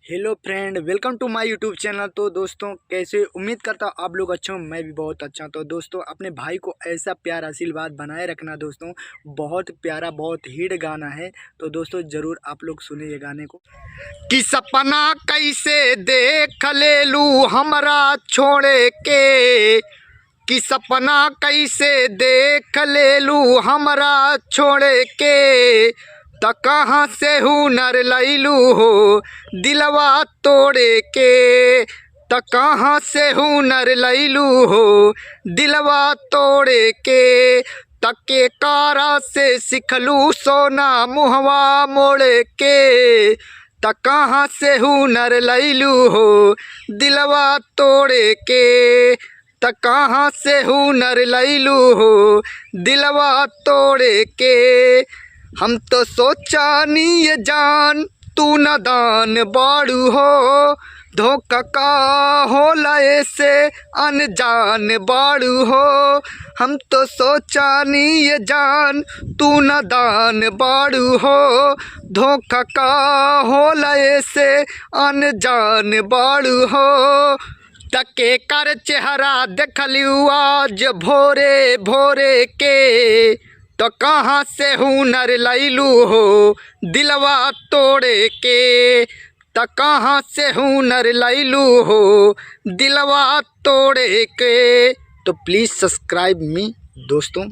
Hello friend, welcome two माय YouTube channel. तो दोस्तों कैसे, उम्मीद करता हूँ आप लोग अच्छे हो, मैं भी बहुत अच्छा हूँ। तो दोस्तों अपने भाई को ऐसा प्यार आशीर्वाद बनाए रखना। दोस्तों बहुत प्यारा, बहुत हिट गाना है, तो दोस्तों ज़रूर आप लोग सुने ये गाने को। कि सपना कैसे देख ले लू हमरा छोड़े के, कि सपना कैसे देख ले लू हमरा छोड़े के, त कहाँ से हुनर लैलू हो दिलवा तोड़े के, त कहाँ से हुनर लैलू हो दिलवा तोड़े के, तके कारा से सिखलू सोना मुहवा मोड़े के, त कहाँ से हुनर लैलू हो दिलवा तोड़े के, त कहाँ से हुनर लैलू हो दिलवा तोड़े के। हम तो सोचा नी ये जान तू नादान बाड़ू हो, धोखा का होला ऐसे अनजान बाड़ू हो। हम तो सोचा नी ये जान तू नादान बाड़ू हो, धोखा का होला ऐसे अनजान बाड़ू हो। तके कर चेहरा देखलियू आज भोरे भोरे के, तो कहाँ से हुनर लैलू हो दिलवा तोड़े के, तो कहाँ से हुनर लैलू हो दिलवा तोड़े के। तो प्लीज़ सब्सक्राइब मी दोस्तों।